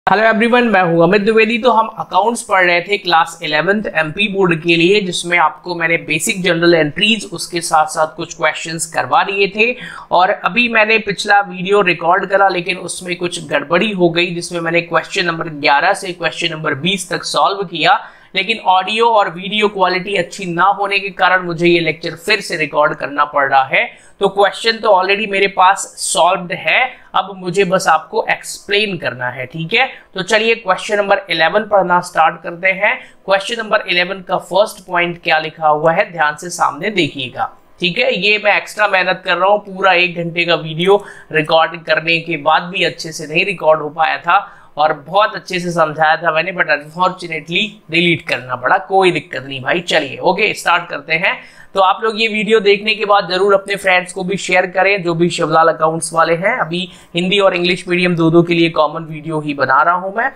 Hello everyone, मैं हूं अमित द्विवेदी। तो हम अकाउंट्स पढ़ रहे थे क्लास 11th एमपी बोर्ड के लिए, जिसमें आपको मैंने बेसिक जनरल एंट्रीज उसके साथ साथ कुछ क्वेश्चंस करवा दिए थे। और अभी मैंने पिछला वीडियो रिकॉर्ड करा, लेकिन उसमें कुछ गड़बड़ी हो गई, जिसमें मैंने क्वेश्चन नंबर 11 से क्वेश्चन नंबर 20 तक सॉल्व किया, लेकिन ऑडियो और वीडियो क्वालिटी अच्छी ना होने के कारण मुझे ये लेक्चर फिर से रिकॉर्ड करना पड़ रहा है। तो क्वेश्चन तो ऑलरेडी मेरे पास सॉल्व्ड है, अब मुझे बस आपको एक्सप्लेन करना है। ठीक है, तो चलिए क्वेश्चन नंबर 11 पढ़ना स्टार्ट करते हैं। क्वेश्चन नंबर 11 का फर्स्ट पॉइंट क्या लिखा हुआ है, ध्यान से सामने देखिएगा। ठीक है, ये मैं एक्स्ट्रा मेहनत कर रहा हूँ, पूरा 1 घंटे का वीडियो रिकॉर्ड करने के बाद भी अच्छे से नहीं रिकॉर्ड हो पाया था और बहुत अच्छे से समझाया था मैंने, बट अनफॉर्चुनेटली डिलीट करना पड़ा। कोई दिक्कत नहीं भाई, चलिए ओके स्टार्ट करते हैं। तो आप लोग ये वीडियो देखने के बाद जरूर अपने फ्रेंड्स को भी शेयर करें, जो भी शिवलाल अकाउंट्स वाले हैं। अभी हिंदी और इंग्लिश मीडियम दो के लिए कॉमन वीडियो ही बना रहा हूं मैं,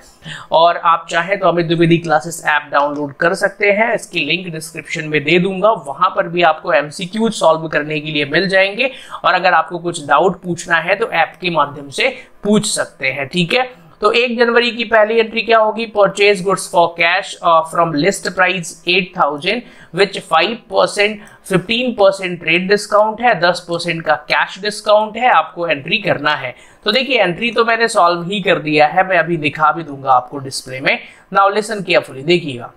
और आप चाहें तो Amit Dwivedi classes app download कर सकते हैं। इसकी लिंक डिस्क्रिप्शन में दे दूंगा, वहां पर भी आपको एमसीक्यू सॉल्व करने के लिए मिल जाएंगे, और अगर आपको कुछ डाउट पूछना है तो ऐप के माध्यम से पूछ सकते हैं। ठीक है, तो 1 जनवरी की पहली एंट्री क्या होगी, purchase goods for cash from list price 8000 which 5% 15% trade discount है, 10% का कैश डिस्काउंट है, आपको एंट्री करना है। तो देखिए एंट्री तो मैंने सॉल्व ही कर दिया है, मैं अभी दिखा भी दूंगा आपको डिस्प्ले में। नाउ लिसन केयरफुली, देखिएगा।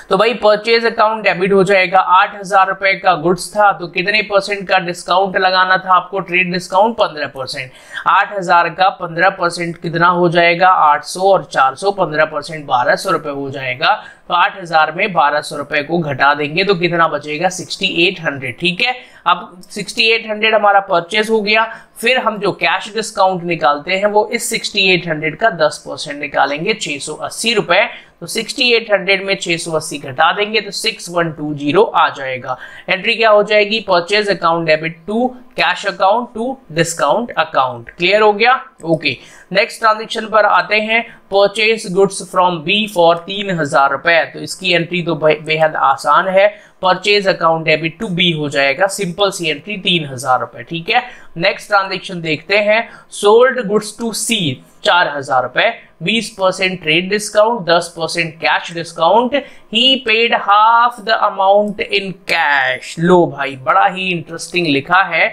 तो भाई परचेज अकाउंट डेबिट हो जाएगा, 8000 रुपए का गुड्स था, तो कितने परसेंट का डिस्काउंट लगाना था आपको, ट्रेड डिस्काउंट 15%। 8000 का 15% कितना हो जाएगा, 800, और 400 15% 1200 रुपए हो जाएगा। तो 8000 में 1200 रुपए को घटा देंगे तो कितना बचेगा, 6800। ठीक है, अब 6800 हमारा परचेज हो गया। फिर हम जो कैश डिस्काउंट निकालते हैं वो इस 6800 का 10% निकालेंगे, 680 रुपए। तो 6800 में 680 घटा देंगे तो 6120 आ जाएगा। एंट्री क्या हो जाएगी, purchase account debit to cash account to discount account. Clear हो गया, ओके। नेक्स्ट ट्रांजेक्शन पर आते हैं, purchase goods from B for 3000 रुपए। तो इसकी एंट्री तो बेहद आसान है, purchase account debit to B हो जाएगा, सिंपल सी एंट्री 3000 रुपए। ठीक है, नेक्स्ट ट्रांजेक्शन देखते हैं, सोल्ड गुड्स टू सी 4000 रुपए, 20% trade discount, 10% cash discount, he paid half the amount in cash. लो भाई, बड़ा ही इंटरेस्टिंग लिखा है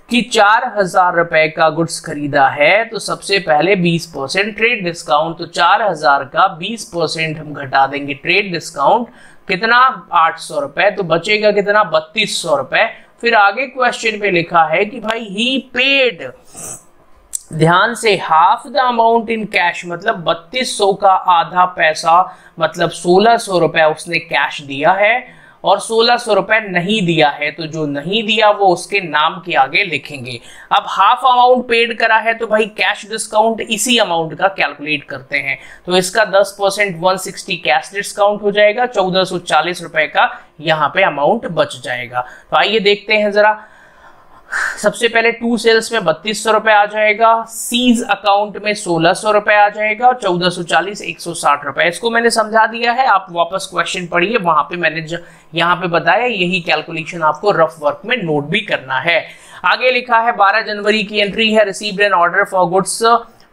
कि 4000 रुपए का गुड्स खरीदा है, तो सबसे पहले 20% ट्रेड डिस्काउंट, तो 4000 का 20% हम घटा देंगे ट्रेड डिस्काउंट, कितना 800 रुपए, तो बचेगा कितना 3200 रुपए। फिर आगे क्वेश्चन पे लिखा है कि भाई ही पेड, ध्यान से, half the amount in cash, मतलब 3200 का आधा पैसा, मतलब 1600 रुपए उसने कैश दिया है, और 1600 रुपए नहीं दिया है। तो जो नहीं दिया वो उसके नाम के आगे लिखेंगे। अब हाफ अमाउंट पेड करा है तो भाई कैश डिस्काउंट इसी अमाउंट का कैलकुलेट करते हैं। तो इसका 10% 160 कैश डिस्काउंट हो जाएगा, 1440 रुपए का यहाँ पे अमाउंट बच जाएगा। तो आइए देखते हैं जरा। सबसे पहले टू सेल्स में 3200 रुपए आ जाएगा, सीज अकाउंट में 1600 रुपए आ जाएगा, और 1440 160 रुपए। इसको मैंने समझा दिया है, आप वापस क्वेश्चन पढ़िए, वहां पे मैंने यहाँ पे बताया, यही कैलकुलेशन आपको रफ वर्क में नोट भी करना है। आगे लिखा है 12 जनवरी की एंट्री है, received an order for goods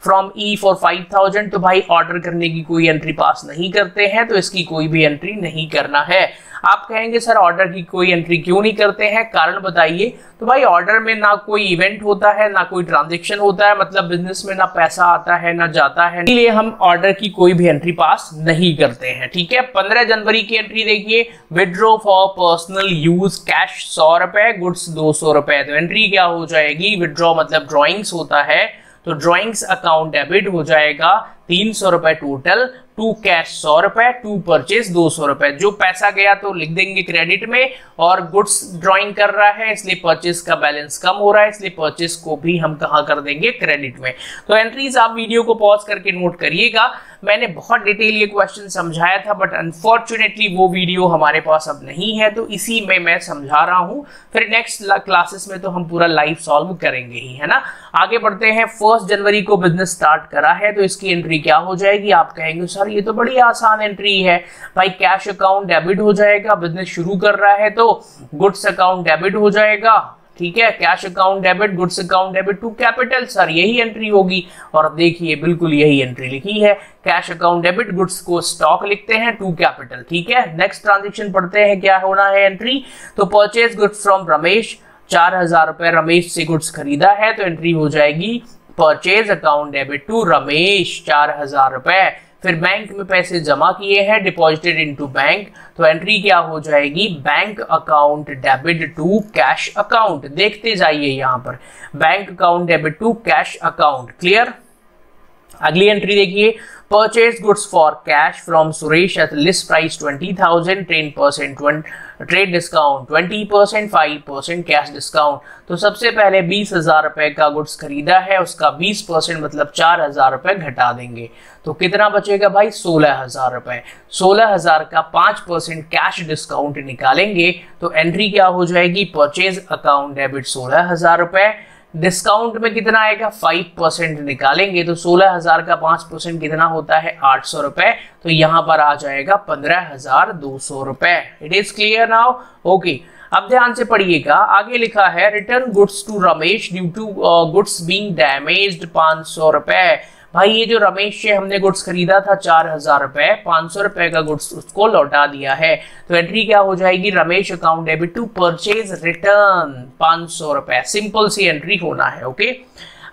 from E for 5000। तो भाई ऑर्डर करने की कोई एंट्री पास नहीं करते हैं, तो इसकी कोई भी एंट्री नहीं करना है। आप कहेंगे सर ऑर्डर की कोई एंट्री क्यों नहीं करते हैं, कारण बताइए। तो भाई ऑर्डर में ना कोई इवेंट होता है, ना कोई ट्रांजेक्शन होता है, मतलब बिजनेस में ना पैसा आता है ना जाता है, इसलिए हम ऑर्डर की कोई भी एंट्री पास नहीं करते हैं। ठीक है, 15 जनवरी की एंट्री देखिए, withdraw for personal use cash 100 रुपए, गुड्स 200 रुपए। तो एंट्री क्या हो जाएगी, विड्रॉ मतलब ड्रॉइंग्स होता है, तो ड्रॉइंग्स अकाउंट डेबिट हो जाएगा 300 रुपए टोटल, टू कैश 100 रुपए, टू परचेज 200 रुपए। जो पैसा गया तो लिख देंगे क्रेडिट में, और गुड्स ड्रॉइंग कर रहा है इसलिए परचेज का बैलेंस कम हो रहा है, इसलिए परचेज को भी हम कहां कर देंगे, क्रेडिट में। तो एंट्रीज आप वीडियो को पॉज करके नोट करिएगा। मैंने बहुत डिटेल ये क्वेश्चन समझाया था, बट अनफॉर्चुनेटली वो वीडियो हमारे पास अब नहीं है, तो इसी में मैं समझा रहा हूं। फिर नेक्स्ट क्लासेस में तो हम पूरा लाइव सॉल्व करेंगे ही, है ना। आगे बढ़ते हैं, 1 जनवरी को बिजनेस स्टार्ट करा है, तो इसकी एंट्री क्या हो जाएगी। आप कहेंगे सर ये तो बड़ी आसान एंट्री है भाई, कैश अकाउंट डेबिट हो जाएगा, बिजनेस शुरू कर रहा है तो गुड्स अकाउंट डेबिट हो जाएगा, ठीक है, cash account debit, goods account debit to capital, sir यही एंट्री होगी। और देखिए बिल्कुल यही एंट्री लिखी है, कैश अकाउंट डेबिट, गुड्स को स्टॉक लिखते हैं टू कैपिटल, ठीक है। नेक्स्ट ट्रांजेक्शन पढ़ते हैं, क्या होना है एंट्री, तो परचेज गुड्स फ्रॉम रमेश, 4000 रुपए रमेश से गुड्स खरीदा है, तो एंट्री हो जाएगी purchase account debit to Ramesh 4000 रुपए। फिर बैंक में पैसे जमा किए हैं, डिपॉजिटेड इनटू बैंक, तो एंट्री क्या हो जाएगी, bank account debit to cash account. देखते जाइए यहाँ पर, bank account debit to cash account, clear. अगली एंट्री देखिए, purchase goods for cash from Suresh at list price 20,000, 10% trade discount 20%, 5% cash discount. तो सबसे पहले 20,000 रुपए का गुड्स खरीदा है, उसका 20% मतलब 4,000 रुपए घटा देंगे, तो कितना बचेगा भाई, 16,000 रुपए। 16,000 का 5% कैश डिस्काउंट निकालेंगे, तो एंट्री क्या हो जाएगी, परचेज अकाउंट डेबिट 16,000 रुपए, डिस्काउंट में कितना आएगा, 5% निकालेंगे, तो 16,000 का 5% कितना होता है, 800 रुपए, तो यहां पर आ जाएगा 15,200 रुपए। It is clear now, okay. अब ध्यान से पढ़िएगा, आगे लिखा है return goods to Ramesh due to goods being damaged 500 रुपए। भाई ये जो रमेश से हमने गुड्स खरीदा था 4,000 रुपए, 500 रुपए का गुड्स उसको लौटा दिया है, तो एंट्री क्या हो जाएगी, Ramesh account debit to purchase return 500 रुपए। सिंपल सी एंट्री होना है, ओके।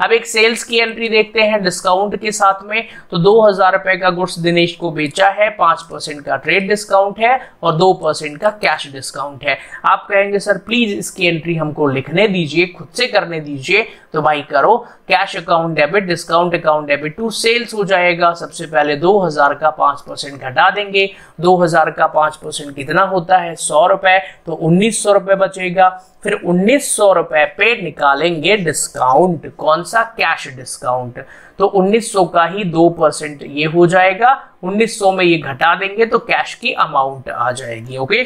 अब एक सेल्स की एंट्री देखते हैं डिस्काउंट के साथ में, तो 2,000 रुपए का गुड्स दिनेश को बेचा है, 5% का ट्रेड डिस्काउंट है और 2% का कैश डिस्काउंट है। आप कहेंगे सर प्लीज इसकी एंट्री हमको लिखने दीजिए, खुद से करने दीजिए, तो भाई करो, cash account debit discount account debit to sales हो जाएगा। सबसे पहले 2,000 का 5% घटा देंगे, 2,000 का 5% कितना होता है, 100 रुपए, तो 1,900 रुपए बचेगा। फिर 1,900 रुपए पे निकालेंगे डिस्काउंट, कौन सा, कैश डिस्काउंट, तो 1,900 का ही 2% ये हो जाएगा, 1,900 में ये घटा देंगे तो कैश की अमाउंट आ जाएगी, ओके।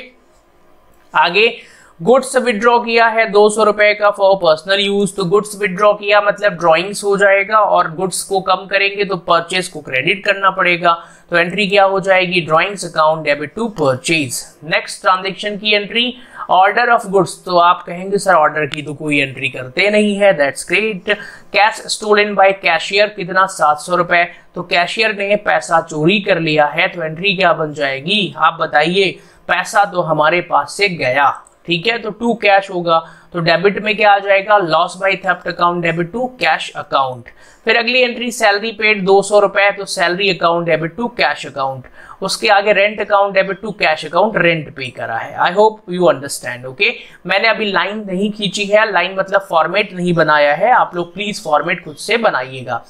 आगे गुड्स विड्रॉ किया है 200 रुपए का फॉर पर्सनल यूज, तो गुड्स विड्रॉ किया मतलब ड्रॉइंग्स हो जाएगा, और गुड्स को कम करेंगे तो परचेज को क्रेडिट करना पड़ेगा, तो एंट्री क्या हो जाएगी, drawings account debit to purchase. Next transaction की एंट्री, ऑर्डर ऑफ गुड्स, तो आप कहेंगे सर ऑर्डर की तो कोई एंट्री करते नहीं है, that's great. Cash stolen by cashier, कितना, 700 रुपए, तो कैशियर ने पैसा चोरी कर लिया है, तो एंट्री क्या बन जाएगी, आप बताइए, पैसा तो हमारे पास से गया, ठीक है, तो टू कैश होगा, तो डेबिट में क्या आ जाएगा, loss by theft account debit to cash account. फिर अगली एंट्री, सैलरी पेड 200 रुपए, तो salary account debit to cash account. उसके आगे rent account debit to cash account, rent pay करा है। I hope you understand, okay. मैंने अभी लाइन नहीं खींची है, लाइन मतलब फॉर्मेट नहीं बनाया है, आप लोग प्लीज फॉर्मेट खुद से बनाइएगा।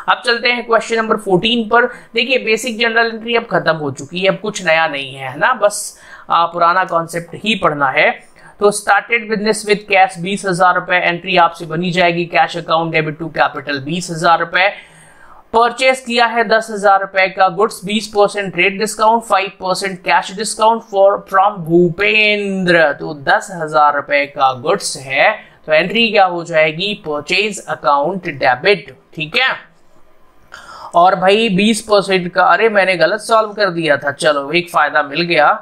अब चलते हैं क्वेश्चन नंबर 14 पर। देखिए बेसिक जनरल एंट्री अब खत्म हो चुकी है, अब कुछ नया नहीं है ना, बस पुराना कॉन्सेप्ट ही पढ़ना है। तो स्टार्टेड बिजनेस विद कैश 20,000 रुपए, एंट्री आपसे बनी जाएगी, cash account debit to capital 20,000 रुपए। परचेस किया है 10,000 रुपए का goods, 20% trade discount, 5% cash discount for from Bhupendra, तो 10,000 रुपए का गुड्स है, तो एंट्री क्या हो जाएगी, परचेज अकाउंट डेबिट, ठीक है। और भाई 20% का, अरे मैंने गलत सॉल्व कर दिया था, चलो एक फायदा मिल गया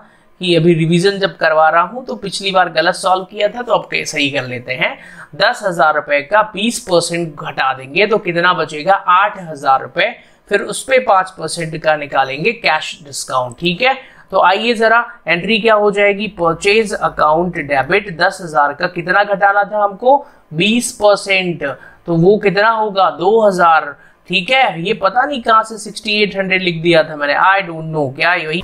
कि अभी रिवीजन जब करवा रहा हूं तो पिछली बार गलत सॉल्व किया था, तो अब सही कर लेते हैं। 10,000 रुपए का 20% घटा देंगे तो कितना बचेगा, 8,000 रुपए, फिर उस पे 5% का निकालेंगे कैश डिस्काउंट, ठीक है। तो आइए जरा एंट्री क्या हो जाएगी, परचेज अकाउंट डेबिट 10,000 का कितना घटाना था हमको, 20%, तो वो कितना होगा, 2,000, ठीक है। ये पता नहीं कहां से 6800 लिख दिया था मैंने, आई डोंट नो, क्या यही,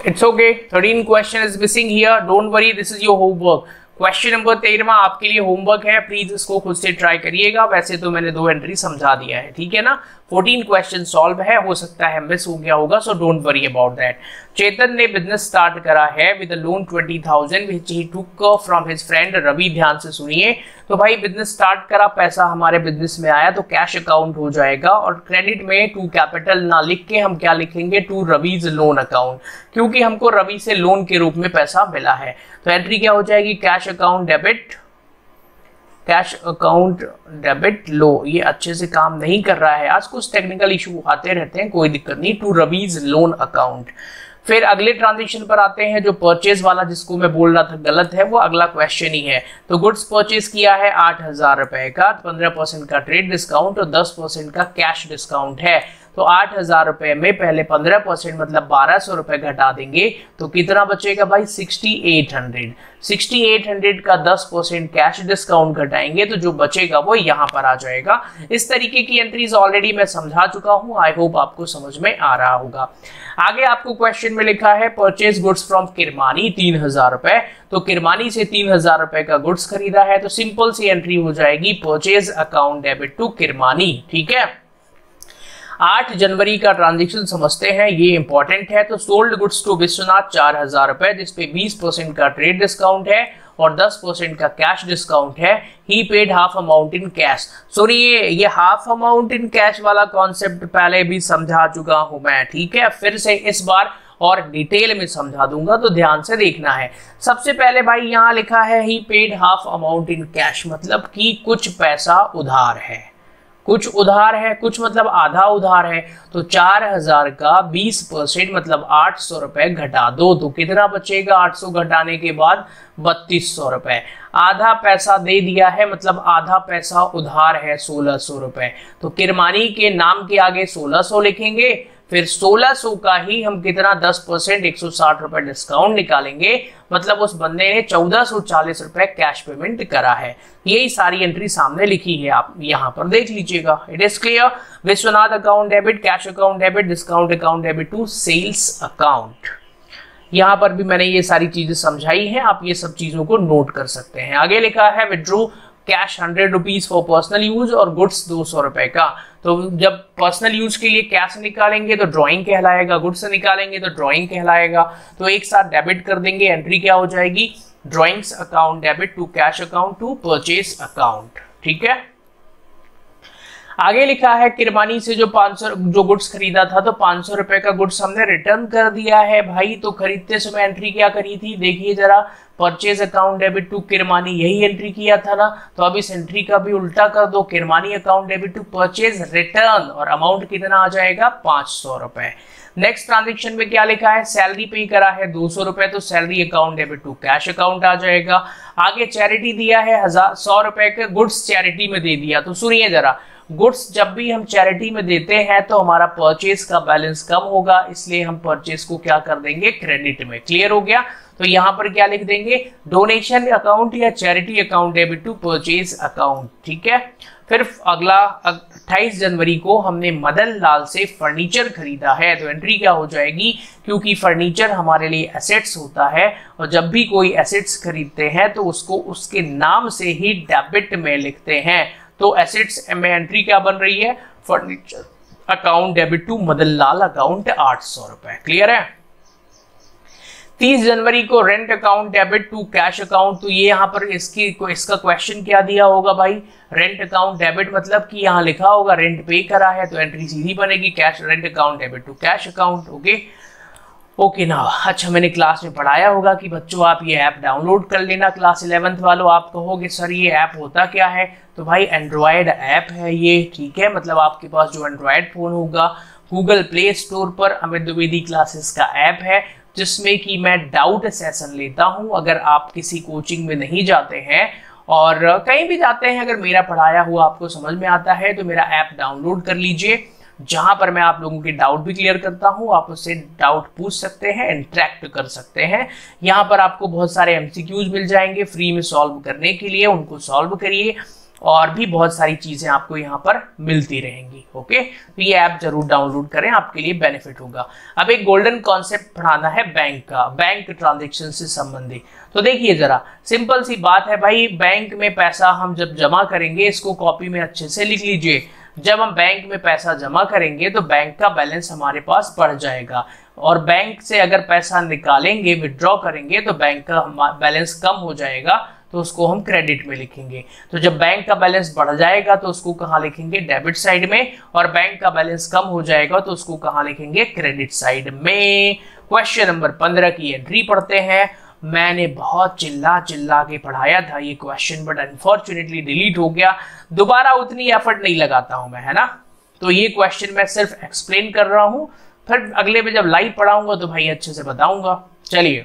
It's okay. 13 question is missing here. Don't worry. This is your homework. Question number 13 आपके लिए होमवर्क है, प्लीज इसको खुद से ट्राई करिएगा। वैसे तो मैंने 2 एंट्री समझा दिया है, ठीक है ना। 14 क्वेश्चन सॉल्व है, हो सकता है मिस हो गया होगा, so don't worry about that. Chetan ने बिजनेस स्टार्ट करा है with a loan 20,000 which he took from his friend Ravi. ध्यान से सुनिए, तो भाई बिजनेस स्टार्ट करा, पैसा हमारे बिजनेस में आया तो कैश अकाउंट हो जाएगा, और क्रेडिट में टू कैपिटल ना लिख के हम क्या लिखेंगे, टू रवीज लोन अकाउंट, क्योंकि हमको रवि से लोन के रूप में पैसा मिला है। तो एंट्री क्या हो जाएगी, cash account debit, cash account debit लो, ये अच्छे से काम नहीं कर रहा है आज, कुछ टेक्निकल इशू आते रहते हैं, कोई दिक्कत नहीं, टू रवीज लोन अकाउंट। फिर अगले ट्रांजेक्शन पर आते हैं, जो परचेज वाला जिसको मैं बोल रहा था गलत है, वो अगला क्वेश्चन ही है। तो गुड्स परचेज किया है 8,000 रुपए का, 15% का ट्रेड डिस्काउंट और 10% का कैश डिस्काउंट है। तो 8,000 रुपए में पहले 15% मतलब 1,200 रुपए घटा देंगे तो कितना बचेगा भाई 6,800। 6,800 का 10% कैश डिस्काउंट घटाएंगे तो जो बचेगा वो यहाँ पर आ जाएगा। इस तरीके की एंट्रीज ऑलरेडी मैं समझा चुका हूँ, आई होप आपको समझ में आ रहा होगा। आगे आपको क्वेश्चन में लिखा है परचेज गुड्स फ्रॉम किरमानी 3,000 रुपए। तो किरमानी से 3,000 रुपए का गुड्स खरीदा है, तो सिंपल सी एंट्री हो जाएगी purchase account debit to Kirmani. ठीक है, 8 जनवरी का ट्रांजेक्शन समझते हैं, ये इंपॉर्टेंट है। तो सोल्ड गुड्स टू विश्वनाथ 4,000 रुपए, जिसपे 20% का ट्रेड डिस्काउंट है और 10% का कैश डिस्काउंट है। He paid half amount in cash. सुनिए, ये हाफ अमाउंट इन कैश वाला कॉन्सेप्ट पहले भी समझा चुका हूं मैं, ठीक है, फिर से इस बार और डिटेल में समझा दूंगा, तो ध्यान से देखना है। सबसे पहले भाई यहाँ लिखा है he paid half amount in cash, मतलब कि कुछ पैसा उधार है, कुछ उधार है, कुछ मतलब आधा उधार है। तो 4,000 का 20% मतलब 800 रुपए घटा दो तो कितना बचेगा, 800 घटाने के बाद 3,200 रुपए। आधा पैसा दे दिया है मतलब आधा पैसा उधार है 1,600 रुपए। तो किरमानी के नाम के आगे 1,600 लिखेंगे, फिर 1,600 का ही हम कितना 10% 160 रुपए डिस्काउंट निकालेंगे, मतलब उस बंदे ने 1,440 रुपए कैश पेमेंट करा है। यही सारी एंट्री सामने लिखी है, आप यहाँ पर देख लीजिएगा। It is clear. Vishwanath account debit, cash account debit, discount account debit to sales account. यहाँ पर भी मैंने ये सारी चीजें समझाई हैं, आप ये सब चीजों को नोट कर सकते हैं। आगे लिखा है withdrew cash 100 rupees for personal use और गुड्स 200 रुपए का। तो जब पर्सनल यूज के लिए कैश निकालेंगे तो ड्राइंग कहलाएगा, गुड्स निकालेंगे तो ड्राइंग कहलाएगा। तो एक साथ डेबिट कर देंगे, एंट्री क्या हो जाएगी, drawings account debit to cash account to purchase account. ठीक है, आगे लिखा है किरमानी से जो 500 जो गुड्स खरीदा था तो 500 रुपए का गुड्स हमने रिटर्न कर दिया है भाई। तो खरीदते समय एंट्री क्या करी थी, देखिए जरा, purchase account debit to Kirmani, यही एंट्री किया था ना। तो अब इस एंट्री का भी उल्टा कर दो, Kirmani account debit to purchase return, और अमाउंट कितना आ जाएगा 500 रुपए। नेक्स्ट ट्रांजेक्शन में क्या लिखा है, सैलरी पे करा है 200 रुपए, तो salary account debit to cash account आ जाएगा। आगे चैरिटी दिया है 100 रुपए के, गुड्स चैरिटी में दे दिया। तो सुनिए जरा, गुड्स जब भी हम चैरिटी में देते हैं तो हमारा परचेज का बैलेंस कम होगा, इसलिए हम परचेज को क्या कर देंगे, क्रेडिट में। क्लियर हो गया। तो यहाँ पर क्या लिख देंगे, डोनेशन अकाउंट या charity account debit to purchase account. ठीक है, फिर अगला 28 जनवरी को हमने मदन लाल से फर्नीचर खरीदा है, तो एंट्री क्या हो जाएगी, क्योंकि फर्नीचर हमारे लिए एसेट्स होता है और जब भी कोई एसेट्स खरीदते हैं तो उसको उसके नाम से ही डेबिट में लिखते हैं। तो एसेट्स में एंट्री क्या बन रही है, furniture account debit to Madan Lal account 800 रुपए। क्लियर है। 30 जनवरी को rent account debit to cash account, तो ये यहाँ पर इसका क्वेश्चन क्या दिया होगा भाई, रेंट अकाउंट डेबिट मतलब कि यहाँ लिखा होगा रेंट पे करा है, तो एंट्री सीधी बनेगी cash rent account debit to cash account. Okay ना। अच्छा, मैंने क्लास में पढ़ाया होगा कि बच्चों आप ये ऐप डाउनलोड कर लेना, क्लास 11th वालों। आप कहोगे सर ये ऐप होता क्या है, तो भाई एंड्रॉयड ऐप है ये। ठीक है, मतलब आपके पास जो एंड्रॉयड फोन होगा, गूगल प्ले स्टोर पर अमित द्विवेदी क्लासेस का ऐप है, जिसमें कि मैं डाउट सेशन लेता हूं। अगर आप किसी कोचिंग में नहीं जाते हैं और कहीं भी जाते हैं, अगर मेरा पढ़ाया हुआ आपको समझ में आता है तो मेरा ऐप डाउनलोड कर लीजिए, जहां पर मैं आप लोगों के डाउट भी क्लियर करता हूं। आप उससे डाउट पूछ सकते हैं, इंटरेक्ट कर सकते हैं। यहाँ पर आपको बहुत सारे एमसीक्यूज मिल जाएंगे फ्री में सॉल्व करने के लिए, उनको सॉल्व करिए, और भी बहुत सारी चीजें आपको यहाँ पर मिलती रहेंगी। ओके, तो ये ऐप जरूर डाउनलोड करें, आपके लिए बेनिफिट होगा। अब एक गोल्डन कॉन्सेप्ट पढ़ाना है बैंक का, बैंक ट्रांजेक्शन से संबंधित। तो देखिए जरा, सिंपल सी बात है भाई, बैंक में पैसा हम जब जमा करेंगे, इसको कॉपी में अच्छे से लिख लीजिए, जब हम बैंक में पैसा जमा करेंगे तो बैंक का बैलेंस हमारे पास बढ़ जाएगा, और बैंक से अगर पैसा निकालेंगे, विड्रॉ करेंगे, तो बैंक का बैलेंस कम हो जाएगा, तो उसको हम क्रेडिट में लिखेंगे। तो जब बैंक का बैलेंस बढ़ जाएगा तो उसको कहाँ लिखेंगे, डेबिट साइड में, और बैंक का बैलेंस कम हो जाएगा तो उसको कहाँ लिखेंगे, क्रेडिट साइड में। क्वेश्चन नंबर 15 की एंट्री पढ़ते हैं। मैंने बहुत चिल्ला के पढ़ाया था ये क्वेश्चन, बट अनफॉर्चुनेटली डिलीट हो गया। दोबारा उतनी एफर्ट नहीं लगाता हूं मैं, है ना। तो ये क्वेश्चन मैं सिर्फ एक्सप्लेन कर रहा हूं, फिर अगले में जब लाइव पढ़ाऊंगा तो भाई अच्छे से बताऊंगा। चलिए,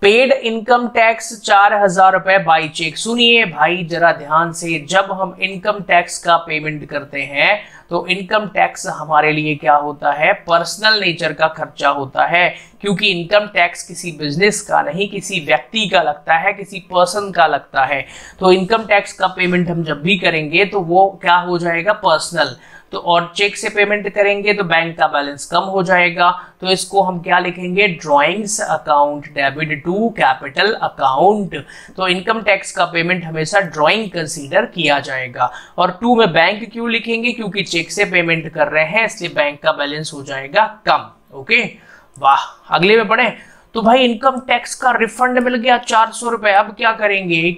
पेड इनकम टैक्स 4,000 रुपए बाई चेक। सुनिए भाई जरा ध्यान से, जब हम इनकम टैक्स का पेमेंट करते हैं तो इनकम टैक्स हमारे लिए क्या होता है, पर्सनल नेचर का खर्चा होता है, क्योंकि इनकम टैक्स किसी बिजनेस का नहीं, किसी व्यक्ति का लगता है, किसी पर्सन का लगता है। तो इनकम टैक्स का पेमेंट हम जब भी करेंगे तो वो क्या हो जाएगा, पर्सनल। तो और चेक से पेमेंट करेंगे तो बैंक का बैलेंस कम हो जाएगा। तो इसको हम क्या लिखेंगे, drawings account debit to capital account. तो इनकम टैक्स का पेमेंट हमेशा ड्रॉइंग कंसीडर किया जाएगा। और टू में बैंक क्यों लिखेंगे, क्योंकि चेक से पेमेंट कर रहे हैं इसलिए बैंक का बैलेंस हो जाएगा कम। ओके, वाह। अगले में पढ़े तो भाई इनकम टैक्स का रिफंड मिल गया 400 रुपए, अब क्या करेंगे,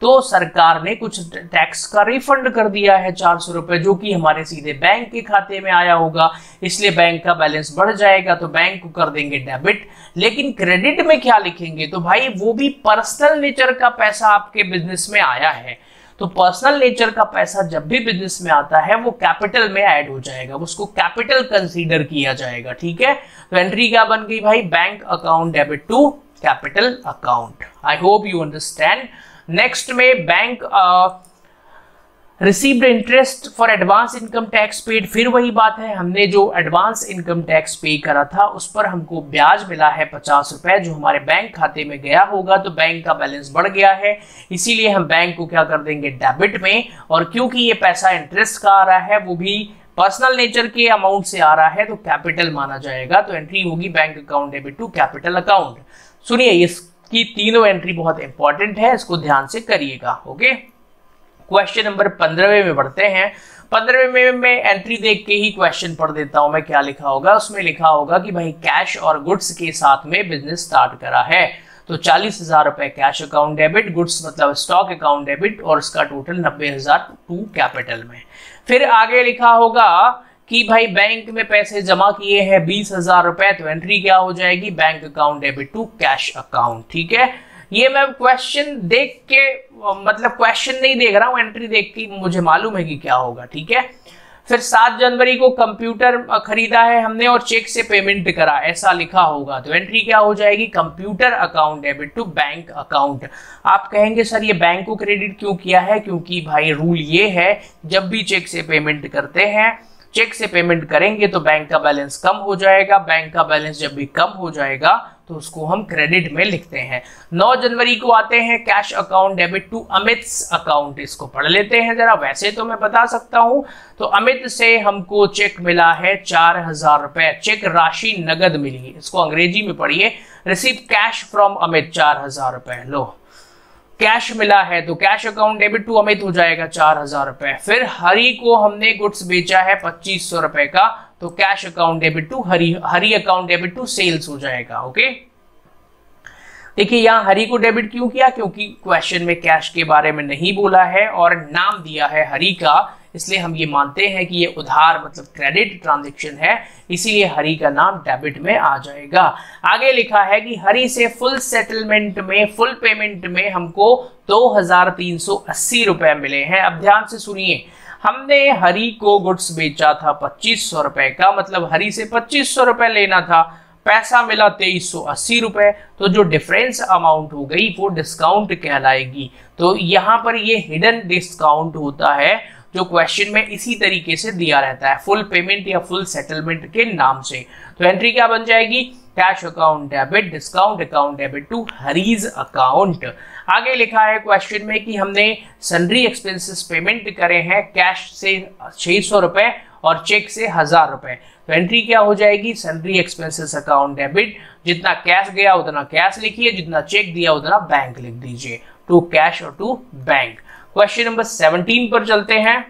तो सरकार ने कुछ टैक्स का रिफंड कर दिया है 400 रुपए, जो कि हमारे सीधे बैंक के खाते में आया होगा, इसलिए बैंक का बैलेंस बढ़ जाएगा, तो बैंक को कर देंगे डेबिट। लेकिन क्रेडिट में क्या लिखेंगे, तो भाई वो भी पर्सनल नेचर का पैसा आपके बिजनेस में आया है, तो पर्सनल नेचर का पैसा जब भी बिजनेस में आता है वो कैपिटल में ऐड हो जाएगा, उसको कैपिटल कंसीडर किया जाएगा। ठीक है, तो एंट्री क्या बन गई भाई, bank account debit to capital account. I hope you understand. Next में bank received interest for advance income tax paid. फिर वही बात है, हमने जो एडवांस इनकम टैक्स पे करा था उस पर हमको ब्याज मिला है 50 रुपए, जो हमारे बैंक खाते में गया होगा, तो बैंक का बैलेंस बढ़ गया है, इसीलिए हम बैंक को क्या कर देंगे, डेबिट में। और क्योंकि ये पैसा इंटरेस्ट का आ रहा है, वो भी पर्सनल नेचर के अमाउंट से आ रहा है, तो कैपिटल माना जाएगा, तो एंट्री होगी bank account debit to capital account. सुनिए, इसकी तीनों एंट्री बहुत इंपॉर्टेंट है, इसको ध्यान से करिएगा। ओके, क्वेश्चन नंबर 15वें में बढ़ते हैं। 15वें में मैं एंट्री देख के ही क्वेश्चन पढ़ देता हूं मैं, क्या लिखा होगा उसमें। लिखा होगा कि भाई कैश और गुड्स के साथ में बिजनेस स्टार्ट करा है, तो 40,000 रुपए कैश अकाउंट डेबिट, गुड्स मतलब स्टॉक अकाउंट डेबिट, और इसका टोटल 90,000 टू कैपिटल में। फिर आगे लिखा होगा कि भाई बैंक में पैसे जमा किए हैं 20,000 रुपए, तो एंट्री क्या हो जाएगी, bank account debit to cash account. ठीक है, ये मैं क्वेश्चन देख के, मतलब क्वेश्चन नहीं देख रहा हूं, एंट्री देख के मुझे मालूम है कि क्या होगा। ठीक है, फिर 7 जनवरी को कंप्यूटर खरीदा है हमने और चेक से पेमेंट करा, ऐसा लिखा होगा, तो एंट्री क्या हो जाएगी, computer account debit to bank account. आप कहेंगे सर ये बैंक को क्रेडिट क्यों किया है, क्योंकि भाई रूल ये है, जब भी चेक से पेमेंट करते हैं, चेक से पेमेंट करेंगे तो बैंक का बैलेंस कम हो जाएगा, बैंक का बैलेंस जब भी कम हो जाएगा तो उसको हम क्रेडिट में लिखते हैं। 9 जनवरी को आते हैं cash account debit to Amit's account, इसको पढ़ लेते हैं जरा। वैसे तो मैं बता सकता हूं, तो अमित से हमको चेक मिला है 4,000 रुपए, चेक राशि नगद मिली, इसको अंग्रेजी में पढ़िए, रिसीव कैश फ्रॉम अमित 4,000 रुपए। लो, कैश मिला है तो cash account debit to Amit हो जाएगा 4,000 रुपए। फिर हरि को हमने गुड्स बेचा है 2,500 रुपए का, तो cash account debit to Hari account debit to sales हो जाएगा। ओके, देखिए यहाँ हरि को डेबिट क्यों किया, क्योंकि क्वेश्चन में कैश के बारे में नहीं बोला है और नाम दिया है हरि का, इसलिए हम ये मानते हैं कि ये उधार मतलब क्रेडिट ट्रांजैक्शन है, इसीलिए हरि का नाम डेबिट में आ जाएगा। आगे लिखा है कि हरि से फुल सेटलमेंट में, फुल पेमेंट में हमको 2,380 रुपए मिले हैं। अब ध्यान से सुनिए, हमने हरि को गुड्स बेचा था 2,500 रुपए का, मतलब हरि से 2,500 रुपए लेना था, पैसा मिला 2,380 रुपए, तो जो डिफरेंस अमाउंट हो गई वो डिस्काउंट कहलाएगी। तो यहाँ पर ये हिडन डिस्काउंट होता है जो क्वेश्चन में इसी तरीके से दिया रहता है, फुल पेमेंट या फुल सेटलमेंट के नाम से। तो एंट्री क्या बन जाएगी, cash account debit, discount account debit to Hari's account. आगे लिखा है क्वेश्चन में कि हमने सन्ड्री एक्सपेंसेस पेमेंट करे हैं कैश से 600 रुपए और चेक से 1,000 रुपए, तो एंट्री क्या हो जाएगी, सन्ड्री एक्सपेंसेस अकाउंट डेबिट, जितना कैश गया उतना कैश लिखिए, जितना चेक दिया उतना बैंक लिख दीजिए, टू कैश और टू बैंक। क्वेश्चन नंबर 17 पर चलते हैं।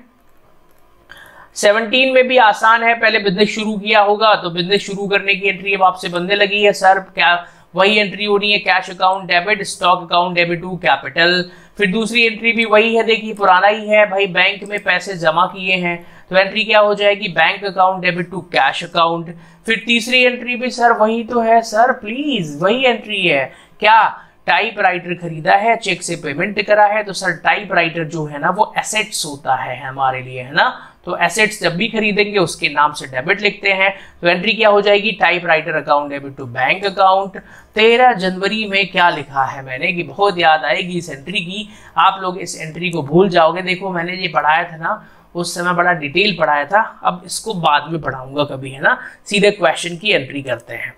17 में भी आसान है, पहले बिजनेस शुरू किया होगा तो बिजनेस शुरू करने की एंट्री अब आपसे बनने लगी है, सर क्या वही एंट्री हो रही है, cash account debit, stock account debit to capital. फिर दूसरी एंट्री भी वही है, देखिए पुराना ही है भाई, बैंक में पैसे जमा किए हैं, तो एंट्री क्या हो जाएगी, bank account debit to cash account. फिर तीसरी एंट्री भी सर वही तो है, सर प्लीज वही एंट्री है, क्या टाइपराइटर खरीदा है, चेक से पेमेंट करा है, तो सर टाइपराइटर जो है ना वो एसेट्स होता है हमारे लिए, है ना, तो एसेट्स जब भी खरीदेंगे उसके नाम से डेबिट लिखते हैं। तो एंट्री क्या हो जाएगी, typewriter account debit to bank account. 13 जनवरी में क्या लिखा है मैंने कि बहुत याद आएगी इस एंट्री की, आप लोग इस एंट्री को भूल जाओगे। देखो मैंने ये पढ़ाया था ना, उस समय बड़ा डिटेल पढ़ाया था, अब इसको बाद में पढ़ाऊंगा कभी, है ना। सीधे क्वेश्चन की एंट्री करते हैं।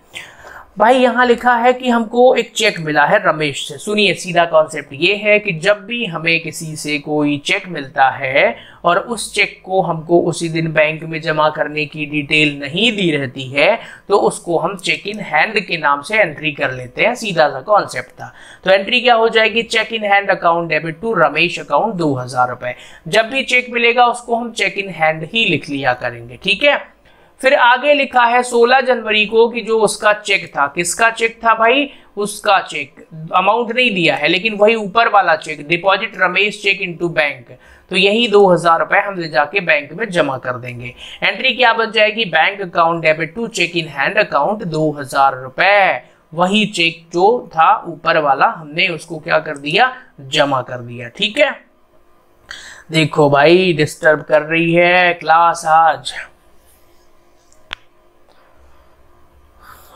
भाई यहाँ लिखा है कि हमको एक चेक मिला है रमेश से। सुनिए, सीधा कॉन्सेप्ट ये है कि जब भी हमें किसी से कोई चेक मिलता है और उस चेक को हमको उसी दिन बैंक में जमा करने की डिटेल नहीं दी रहती है, तो उसको हम चेक इन हैंड के नाम से एंट्री कर लेते हैं। सीधा सा कॉन्सेप्ट था। तो एंट्री क्या हो जाएगी, cheque in hand account debit to Ramesh account 2000 रुपए। जब भी चेक मिलेगा उसको हम चेक इन हैंड ही लिख लिया करेंगे, ठीक है। फिर आगे लिखा है 16 जनवरी को कि जो उसका चेक था, किसका चेक था भाई, उसका चेक, अमाउंट नहीं दिया है लेकिन वही ऊपर वाला cheque, deposit Ramesh cheque into bank, तो यही 2000 रुपए हम ले जाके बैंक में जमा कर देंगे। एंट्री क्या बन जाएगी, bank account debit to cheque in hand account 2000 रुपए। वही चेक जो था ऊपर वाला हमने उसको क्या कर दिया, जमा कर दिया, ठीक है। देखो भाई डिस्टर्ब कर रही है क्लास आज।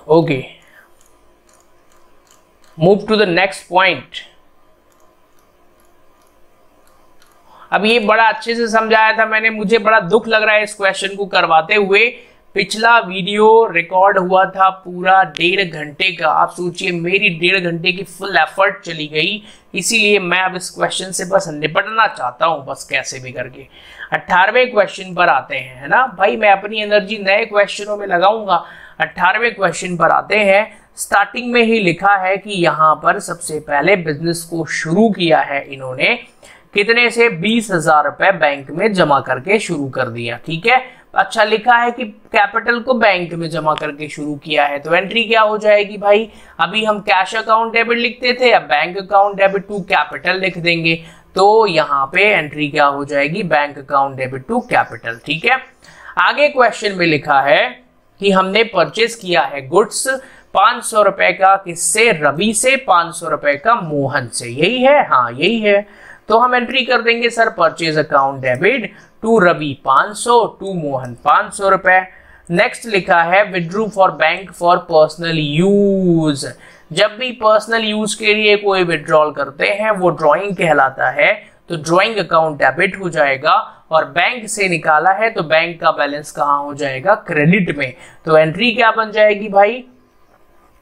Okay, move to the next point. अब ये बड़ा अच्छे से समझाया था मैंने, मुझे बड़ा दुख लग रहा है इस क्वेश्चन को करवाते हुए। पिछला वीडियो रिकॉर्ड हुआ था पूरा 1.5 घंटे का। आप सोचिए मेरी 1.5 घंटे की फुल एफर्ट चली गई, इसीलिए मैं अब इस क्वेश्चन से बस निपटना चाहता हूं, बस कैसे भी करके। 18वें क्वेश्चन पर आते हैं, है ना भाई। मैं अपनी एनर्जी नए क्वेश्चनों में लगाऊंगा। 18वें क्वेश्चन पर आते हैं। स्टार्टिंग में ही लिखा है कि यहाँ पर सबसे पहले बिजनेस को शुरू किया है इन्होंने, कितने से, 20,000 रुपए बैंक में जमा करके शुरू कर दिया, ठीक है। अच्छा लिखा है कि कैपिटल को बैंक में जमा करके शुरू किया है, तो एंट्री क्या हो जाएगी भाई, अभी हम कैश अकाउंट डेबिट लिखते थे, अब bank account debit to capital लिख देंगे। तो यहाँ पे एंट्री क्या हो जाएगी, bank account debit to capital, ठीक है। आगे क्वेश्चन में लिखा है कि हमने परचेज किया है गुड्स 500 रुपए का, किससे, रवि से, 500 रुपए का मोहन से, यही है, हाँ यही है। तो हम एंट्री कर देंगे sir purchase account debit to Ravi 500 to Mohan 500 रुपए। नेक्स्ट लिखा है withdrew for bank for personal use. जब भी पर्सनल यूज के लिए कोई विड्रॉल करते हैं वो ड्राइंग कहलाता है, तो ड्राइंग अकाउंट डेबिट हो जाएगा। और बैंक से निकाला है तो बैंक का बैलेंस कहाँ हो जाएगा, क्रेडिट में। तो एंट्री क्या बन जाएगी भाई,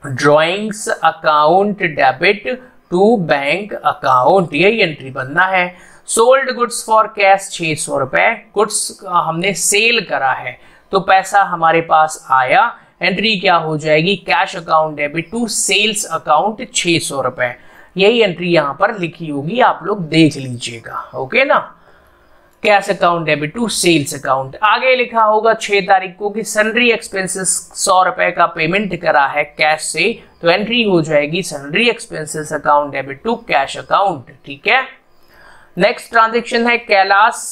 drawings account debit to bank account, यही एंट्री बनना है। सोल्ड गुड्स फॉर कैश 600 रुपए, गुड्स हमने सेल करा है तो पैसा हमारे पास आया, एंट्री क्या हो जाएगी, cash account debit to sales account 600 रुपए, यही एंट्री यहां पर लिखी होगी, आप लोग देख लीजिएगा, ओके ना। Cash account debit to sales account. आगे लिखा होगा 6 तारीख को कि सन्ड्री एक्सपेंसेस 100 रुपए का पेमेंट करा है कैश से, तो एंट्री हो जाएगी sundry expenses account debit to cash account, ठीक है। नेक्स्ट ट्रांजेक्शन है कैलाश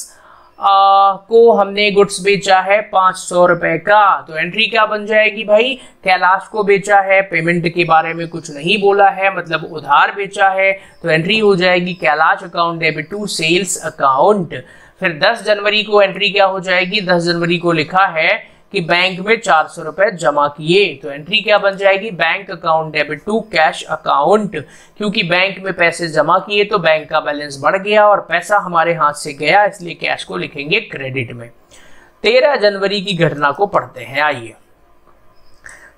को हमने गुड्स बेचा है 500 रुपए का, तो एंट्री क्या बन जाएगी भाई, कैलाश को बेचा है, पेमेंट के बारे में कुछ नहीं बोला है, मतलब उधार बेचा है, तो एंट्री हो जाएगी Kailash account debit to sales account. फिर 10 जनवरी को एंट्री क्या हो जाएगी, 10 जनवरी को लिखा है कि बैंक में 400 रुपए जमा किए, तो एंट्री क्या बन जाएगी, bank account debit to cash account, क्योंकि बैंक में पैसे जमा किए तो बैंक का बैलेंस बढ़ गया और पैसा हमारे हाथ से गया, इसलिए कैश को लिखेंगे क्रेडिट में। 13 जनवरी की घटना को पढ़ते हैं, आइए।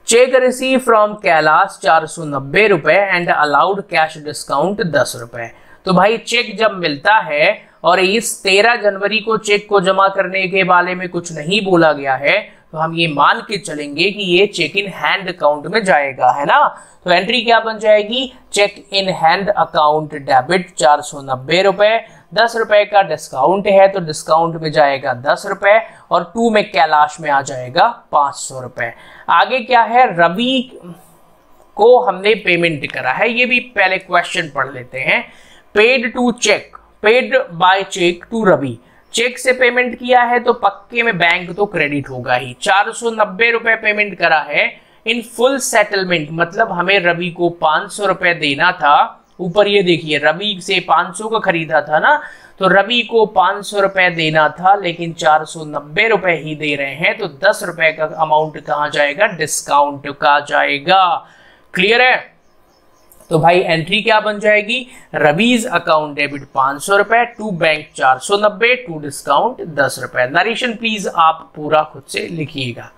चेक रिसीव फ्रॉम कैलाश 490 रुपए एंड अलाउड कैश डिस्काउंट 10 रुपए। तो भाई चेक जब मिलता है और इस 13 जनवरी को चेक को जमा करने के बारे में कुछ नहीं बोला गया है, तो हम ये मान के चलेंगे कि ये चेक इन हैंड अकाउंट में जाएगा, है ना। तो एंट्री क्या बन जाएगी, cheque in hand account debit 490 रुपए, 10 रुपए का डिस्काउंट है तो डिस्काउंट में जाएगा 10 रुपए और टू में कैलाश में आ जाएगा 500 रुपए। आगे क्या है, रवि को हमने पेमेंट करा है, ये भी पहले क्वेश्चन पढ़ लेते हैं। Paid to cheque, paid by cheque to Ravi, cheque से पेमेंट किया है तो पक्के में बैंक तो क्रेडिट होगा ही। 490 रुपए पेमेंट करा है इन फुल सेटलमेंट, मतलब हमें रवि को 500 रुपए देना था, ऊपर ये देखिए रवि से 500 का खरीदा था ना, तो रवि को 500 रुपए देना था लेकिन 490 रुपए ही दे रहे हैं, तो 10 रुपए का अमाउंट कहाँ जाएगा, डिस्काउंट का जाएगा। क्लियर है? तो भाई एंट्री क्या बन जाएगी, रवीज अकाउंट डेबिट 500 रुपए, टू बैंक 490, टू डिस्काउंट 10 रुपए। नरेशन प्लीज आप पूरा खुद से लिखिएगा।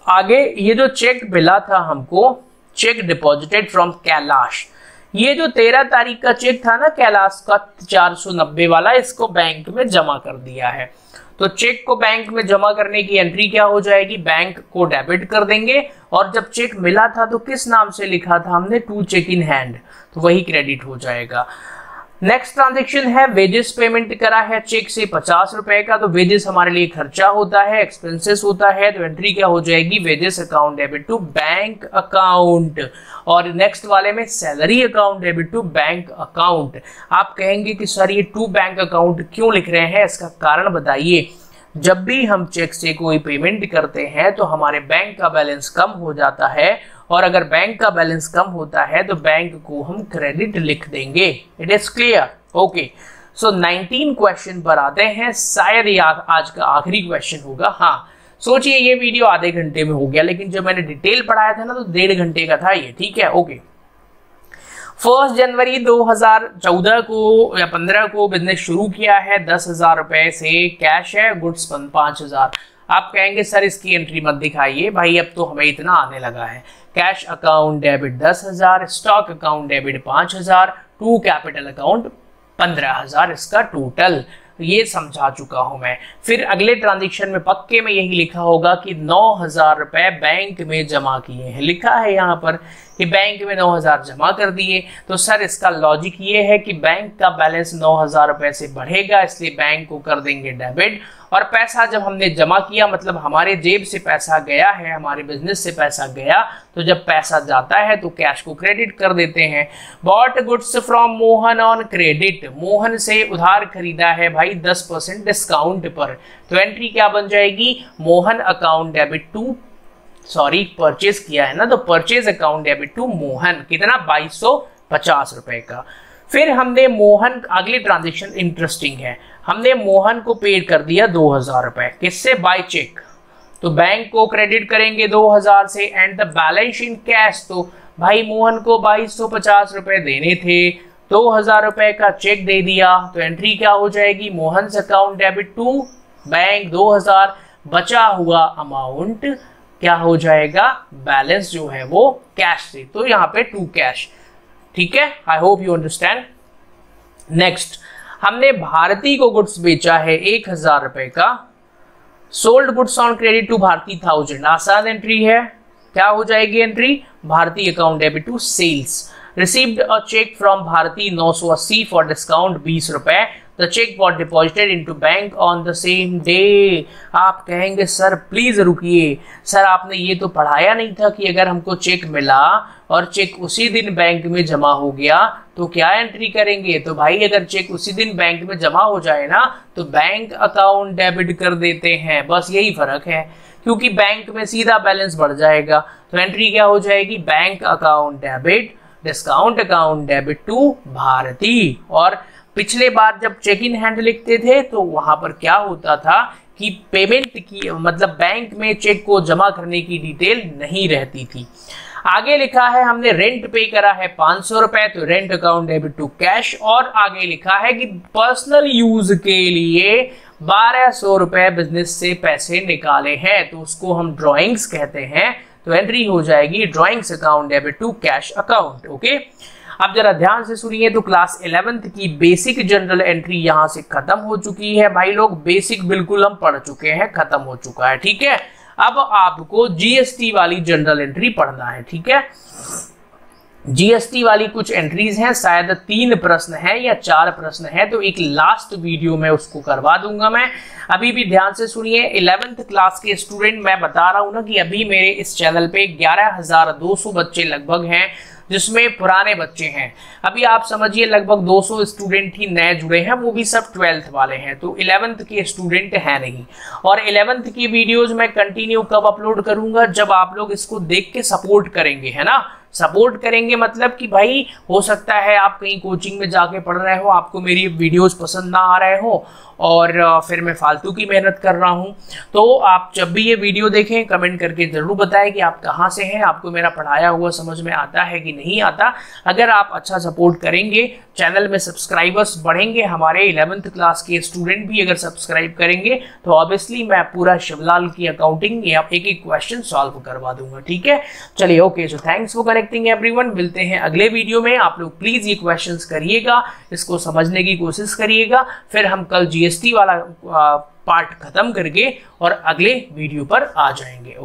आगे ये जो चेक मिला था हमको, चेक डिपॉजिटेड फ्रॉम कैलाश, ये जो 13 तारीख का चेक था ना कैलाश का 490 वाला, इसको बैंक में जमा कर दिया है। तो चेक को बैंक में जमा करने की एंट्री क्या हो जाएगी, बैंक को डेबिट कर देंगे। और जब चेक मिला था तो किस नाम से लिखा था हमने, टू चेक इन हैंड, तो वही क्रेडिट हो जाएगा। नेक्स्ट ट्रांजेक्शन है वेजेस पेमेंट करा है चेक से 50 रुपए का, तो वेजेस हमारे लिए खर्चा होता है, एक्सपेंसेस होता है, तो एंट्री क्या हो जाएगी, wages account debit to bank account. और नेक्स्ट वाले में salary account debit to bank account. आप कहेंगे कि सर ये टू बैंक अकाउंट क्यों लिख रहे हैं, इसका कारण बताइए। जब भी हम चेक से कोई पेमेंट करते हैं तो हमारे बैंक का बैलेंस कम हो जाता है, और अगर बैंक का बैलेंस कम होता है तो बैंक को हम क्रेडिट लिख देंगे। It is clear? Okay, so 19 question पर आते हैं, शायद ये आज का आखिरी क्वेश्चन होगा। हाँ, सोचिए ये वीडियो आधे घंटे में हो गया, लेकिन जब मैंने डिटेल पढ़ाया था ना तो 1.5 घंटे का था ये, ठीक है? ओके, 1 जनवरी 2014 को या 15 को बिजनेस शुरू किया है, 10,000 रुपए से कैश है, गुड्स 5,000। आप कहेंगे सर इसकी एंट्री मत दिखाइए, भाई अब तो हमें इतना आने लगा है। Cash account debit 10,000, stock account debit 5,000, to capital account 15,000 इसका टोटल, ये समझा चुका हूं मैं। फिर अगले ट्रांजेक्शन में पक्के में यही लिखा होगा कि 9,000 रुपए बैंक में जमा किए हैं, लिखा है यहाँ पर कि बैंक में 9,000 जमा कर दिए। तो सर इसका लॉजिक ये है कि बैंक का बैलेंस 9,000 रुपए से बढ़ेगा, इसलिए बैंक को कर देंगे डेबिट। और पैसा जब हमने जमा किया मतलब हमारे जेब से पैसा गया है, हमारे बिजनेस से पैसा गया, तो जब पैसा जाता है तो कैश को क्रेडिट कर देते हैं। Bought goods from Mohan on credit, Mohan से उधार खरीदा है भाई 10% डिस्काउंट पर, तो एंट्री क्या बन जाएगी, Mohan account debit to, sorry purchase किया है ना, तो purchase account debit to Mohan, कितना 2250 रुपए का। फिर हमने मोहन, अगली ट्रांजेक्शन इंटरेस्टिंग है, हमने मोहन को पेड कर दिया 2,000 रुपए, किससे, बाय चेक, तो बैंक को क्रेडिट करेंगे 2,000 से, and the balance in cash, तो भाई मोहन को 2250 रुपए देने थे, 2,000 रुपए का चेक दे दिया, तो एंट्री क्या हो जाएगी, Mohan account debit to bank 2,000, बचा हुआ अमाउंट क्या हो जाएगा, बैलेंस जो है वो कैश से, तो यहाँ पे टू कैश। ठीक है, I hope you understand. Next, हमने भारती को गुड्स बेचा है 1,000 रुपए का, sold goods on credit to Bharti 1000, आसान एंट्री है, क्या हो जाएगी entry, Bharti account debit to sales. Received a cheque from Bharti 980 for discount 20 रुपए, the cheque was deposited into bank on the same day. आप कहेंगे सर प्लीज रुकिए, सर आपने ये तो पढ़ाया नहीं था कि अगर हमको चेक मिला और चेक उसी दिन बैंक में जमा हो गया तो क्या एंट्री करेंगे। तो भाई अगर चेक उसी दिन बैंक में जमा हो जाए ना तो बैंक अकाउंट डेबिट कर देते हैं, बस यही फर्क है, क्योंकि बैंक में सीधा बैलेंस बढ़ जाएगा। तो एंट्री क्या हो जाएगी, bank account debit discount account debit to Bharti. और पिछले बार जब चेक इन हैंड लिखते थे तो वहां पर क्या होता था कि पेमेंट की मतलब बैंक में चेक को जमा करने की डिटेल नहीं रहती थी। आगे लिखा है हमने रेंट पे करा है 500 रुपए, तो rent account debit to cash. और आगे लिखा है कि पर्सनल यूज के लिए 1200 रुपए बिजनेस से पैसे निकाले हैं, तो उसको हम ड्रॉइंग्स कहते हैं, तो एंट्री हो जाएगी drawings account debit to cash account. Okay, अब जरा ध्यान से सुनिए, तो क्लास 11th की बेसिक जनरल एंट्री यहां से खत्म हो चुकी है भाई लोग, बेसिक बिल्कुल हम पढ़ चुके हैं, खत्म हो चुका है। ठीक है, अब आपको जीएसटी वाली जनरल एंट्री पढ़ना है। ठीक है, जीएसटी वाली कुछ एंट्रीज हैं, शायद 3 प्रश्न है या 4 प्रश्न है, तो एक लास्ट वीडियो में उसको करवा दूंगा मैं। अभी भी ध्यान से सुनिए, 11th क्लास के स्टूडेंट, मैं बता रहा हूं ना कि अभी मेरे इस चैनल पे 11,200 बच्चे लगभग हैं, जिसमें पुराने बच्चे हैं। अभी आप समझिए लगभग 200 स्टूडेंट ही नए जुड़े हैं, वो भी सब 12th वाले हैं, तो 11th के स्टूडेंट हैं नहीं। और 11th की वीडियोज मैं कंटिन्यू कब अपलोड करूंगा, जब आप लोग इसको देख के सपोर्ट करेंगे, है ना। सपोर्ट करेंगे मतलब कि भाई हो सकता है आप कहीं कोचिंग में जाके पढ़ रहे हो, आपको मेरी वीडियोस पसंद ना आ रहे हो और फिर मैं फालतू की मेहनत कर रहा हूं। तो आप जब भी ये वीडियो देखें कमेंट करके जरूर बताएं कि आप कहां से हैं, आपको मेरा पढ़ाया हुआ समझ में आता है कि नहीं आता। अगर आप अच्छा सपोर्ट करेंगे, चैनल में सब्सक्राइबर्स बढ़ेंगे, हमारे 11th क्लास के स्टूडेंट भी अगर सब्सक्राइब करेंगे तो ऑब्वियसली मैं पूरा शिवलाल की अकाउंटिंग या एक एक क्वेश्चन सॉल्व करवा दूंगा। ठीक है, चलिए okay, so thanks for connecting everyone. मिलते हैं अगले वीडियो में। आप लोग प्लीज ये क्वेश्चंस करिएगा, इसको समझने की कोशिश करिएगा, फिर हम कल जीएसटी वाला पार्ट खत्म करके और अगले वीडियो पर आ जाएंगे।